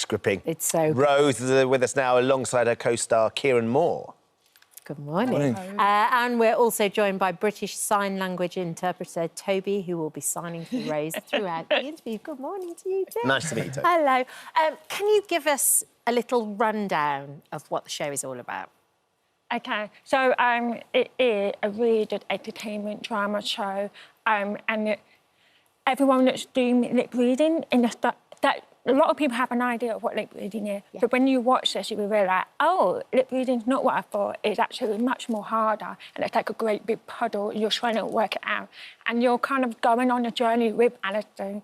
that's gripping. It's so good. Rose is with us now alongside her co-star Kieron Moore. Good morning. And we're also joined by British Sign Language interpreter Toby, who will be signing for Rose throughout the interview. Good morning to you too. Nice to meet you, Toby. Hello. Can you give us a little rundown of what the show is all about? Okay, so it is a really good entertainment drama show, and everyone that's doing lip reading in that a lot of people have an idea of what lip reading is, but when you watch this, you will realise, oh, lip reading's not what I thought. It's actually much more harder, and it's like a great big puddle, and you're trying to work it out. And you're kind of going on a journey with Alison,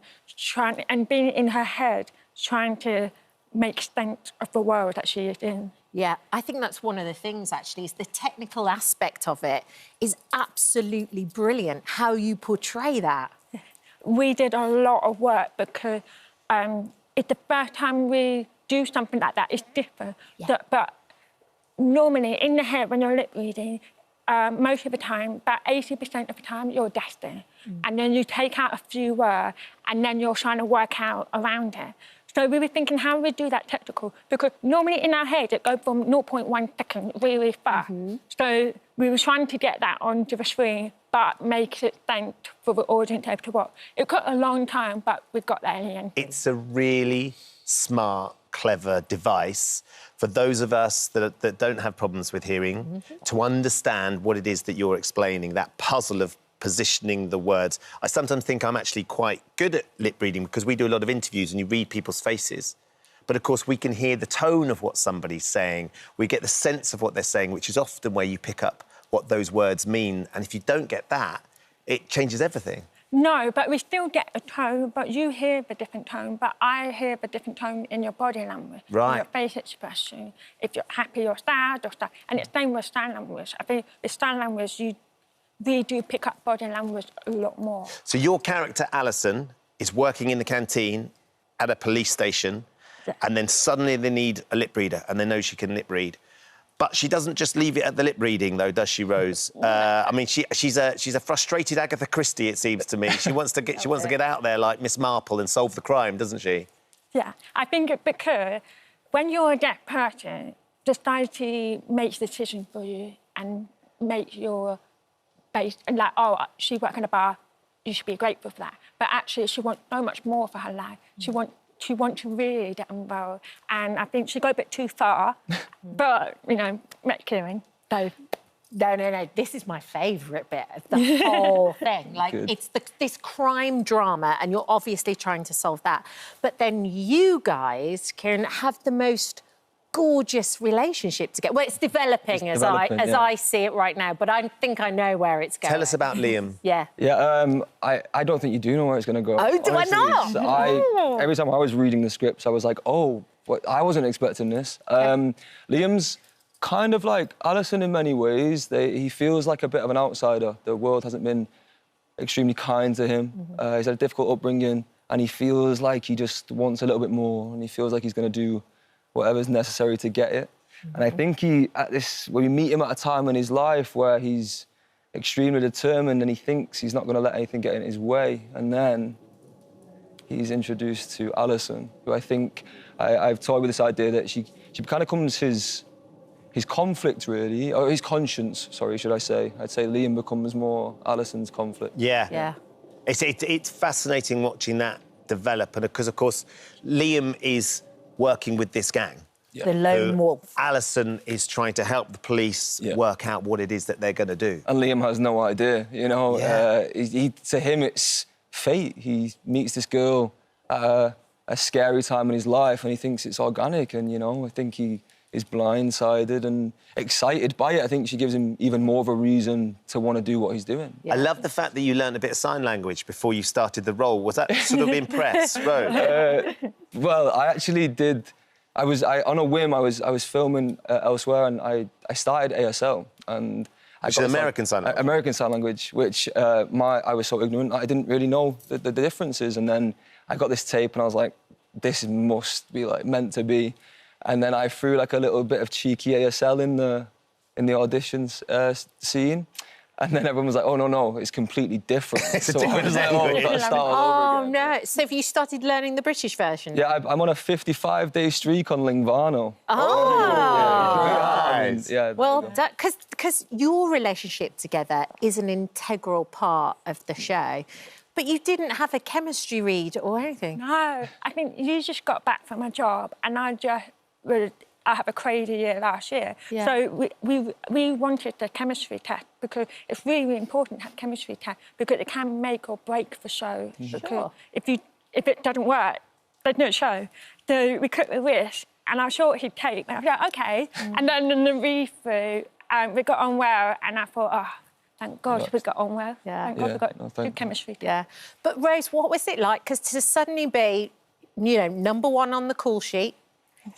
and being in her head, trying to make sense of the world that she is in. Yeah, I think that's one of the things, actually, is the technical aspect of it is absolutely brilliant, how you portray that. We did a lot of work because it's the first time we do something like that. It's different. Yeah. But normally, in the head, when you're lip reading, most of the time, about 80% of the time, you're guessing. And then you take out a few words, and then you're trying to work out around it. So we were thinking, how do we do that technical? Because normally in our head, it goes from 0.1 second really fast. So we were trying to get that onto the screen, but make it sense for the audience able to watch. It took a long time, but we got there in the end. It's a really smart, clever device for those of us that don't have problems with hearing to understand what it is that you're explaining, that puzzle of positioning the words. I sometimes think I'm actually quite good at lip reading because we do a lot of interviews and you read people's faces. But, of course, we can hear the tone of what somebody's saying. We get the sense of what they're saying, which is often where you pick up what those words mean. And if you don't get that, it changes everything. No, but we still get a tone, but you hear the different tone, but I hear the different tone in your body language, in your face expression, if you're happy or sad or stuff. And it's the same with sign language. I think with sign language, we do pick up body language a lot more. So your character, Alison, is working in the canteen at a police station, and then suddenly they need a lip reader, and they know she can lip read. But she doesn't just leave it at the lip reading, though, does she, Rose? I mean, she's a frustrated Agatha Christie, it seems to me. She wants to get out there like Miss Marple and solve the crime, doesn't she? Yeah, I think it's because when you're a deaf person, society makes decisions for you and makes your base, and like, oh, she works in a bar, you should be grateful for that. But actually, she wants so much more for her life. She wants to read and well, and I think she got a bit too far. But, you know, met Kieron. So, No. This is my favourite bit of the whole thing. Like, it's this crime drama, and you're obviously trying to solve that. But then you guys, Kieron, have the most gorgeous relationship together. Well, it's developing, as I see it right now, but I think I know where it's going. Tell us about Liam. Yeah, I don't think you do know where it's going to go. Oh, do honestly. I not? Every time I was reading the scripts, I was like, oh, I wasn't expecting this. Liam's kind of like Alison in many ways. He feels like a bit of an outsider. The world hasn't been extremely kind to him. He's had a difficult upbringing, and he feels like he just wants a little bit more, and he feels like he's going to do whatever's necessary to get it. And I think when we meet him at a time in his life where he's extremely determined and he thinks he's not going to let anything get in his way, and then he's introduced to Alison, who I think I've toyed with this idea that she kind of becomes his conflict, really, or his conscience, sorry, should I say. I'd say Liam becomes more Alison's conflict. Yeah. It's fascinating watching that develop, and because, of course, Liam is working with this gang. The lone wolf. Alison is trying to help the police work out what it is that they're going to do. And Liam has no idea, you know. To him, it's fate. He meets this girl at a scary time in his life, and he thinks it's organic, and, you know, I think he is blindsided and excited by it. I think she gives him even more of a reason to want to do what he's doing. I love the fact that you learned a bit of sign language before you started the role. Was that sort of impress, Rose? Well, I actually did. On a whim, I was filming elsewhere, and I started ASL, and Which is American Sign Language. American Sign Language, which I was so ignorant, I didn't really know the differences. And then I got this tape, and I was like, this must be like meant to be. And then I threw like a little bit of cheeky ASL in the auditions scene. And then everyone was like, oh, no, it's completely different. It's a so different I was like, oh, we've got to start all over again. no. So have you started learning the British version? Yeah, I'm on a 55-day streak on Lingvano. Nice. Yeah. Well, because your relationship together is an integral part of the show, but you didn't have a chemistry read or anything. No, I think you just got back from a job and I have a crazy year last year. Yeah. So we wanted the chemistry test because it's really, really important to have chemistry test because it can make or break the show. Sure. Because if it doesn't work, there's no show. So we cut the risk and I thought he'd take, and I was like, OK. And then in the read-through, we got on well and I thought, oh, thank God we got on well. Yeah. Thank God we got good chemistry. Yeah. But Rose, what was it like? Because to suddenly be, #1 on the call sheet,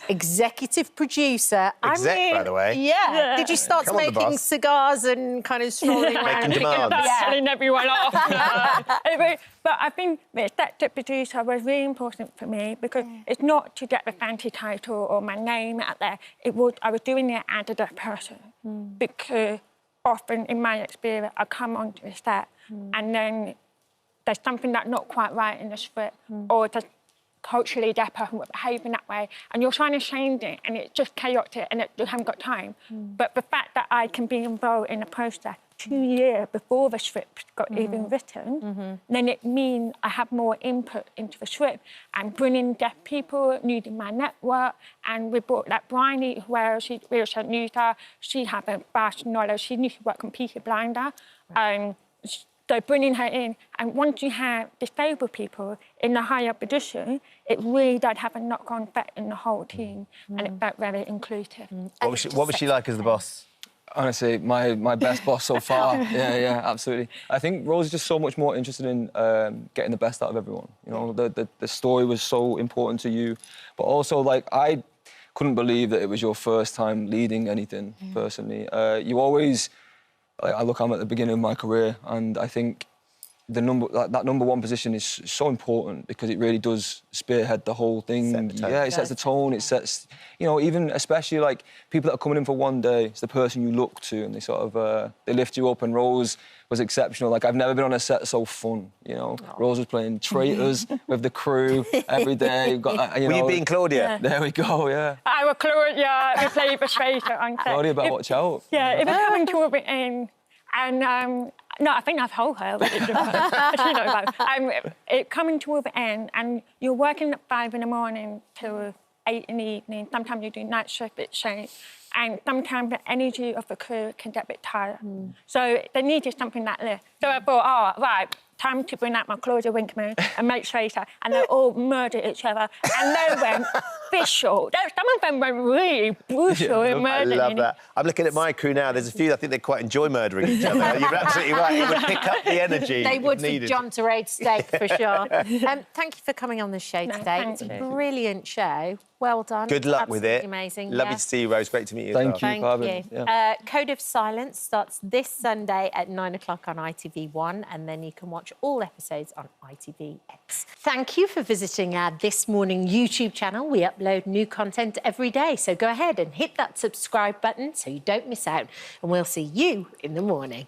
executive producer. By the way. Yeah. Did you start Come on, the smaking boss. cigars and kind of strolling around? Making demands. Selling everyone off. No. But I think the executive producer was really important for me because it's not to get the fancy title or my name out there. I was doing it as a deaf person because often, in my experience, I come onto a set and then there's something that's not quite right in the script or there's culturally deaf person behaving that way and you're trying to change it and it's just chaotic and you haven't got time. But the fact that I can be involved in the process 2 years before the script got even written, then it means I have more input into the script and bringing deaf people using my network. And we brought like Bryony, where she was a user, she had a vast knowledge, she knew she worked on Peaky Blinder. So bringing her in, and once you have disabled people in the higher position, it really does have a knock-on effect in the whole team, and it felt very inclusive. What was she like as the boss? Honestly, my best boss so far. Yeah, absolutely. I think Rose is just so much more interested in getting the best out of everyone. You know, the story was so important to you, but also, like, I couldn't believe that it was your first time leading anything, personally. You always... I'm at the beginning of my career, and I think that #1 position is so important because it really does spearhead the whole thing. It sets the tone. It sets, even especially like people that are coming in for one day. It's the person you look to, and they sort of they lift you up. And Rose was exceptional. Like, I've never been on a set so fun. Rose was playing traitors with the crew every day. Were you being Claudia? Yeah. There we go. Yeah. I was Claudia. We played the traitor on set. Claudia, better watch out. Yeah, it was coming to the end, and no, I think I've told her. It coming to the end, and you're working at 5 in the morning till 8 in the evening. Sometimes you do night shift at Shane, and sometimes the energy of the crew can get a bit tired. So they needed something like this. So I thought, right, time to bring out my Claudia Winkman and make traitor, and they all murdered each other, and they went visual. Some of them went really brutal in murdering. I love that. I'm looking at my crew now. There's a few I think they quite enjoy murdering each other. You're absolutely right. It would pick up the energy. They would for needed. John Terade steak, for sure. Thank you for coming on the show today. It's a thank you. brilliant show. Well done. Good luck with it. Amazing. Lovely to see you, Rose. Great to meet you. Thank as well. you for having me. Yeah. Code of Silence starts this Sunday at 9 o'clock on ITV1, and then you can watch all episodes on ITVX. Thank you for visiting our This Morning YouTube channel. We upload new content every day, so go ahead and hit that subscribe button so you don't miss out, and we'll see you in the morning.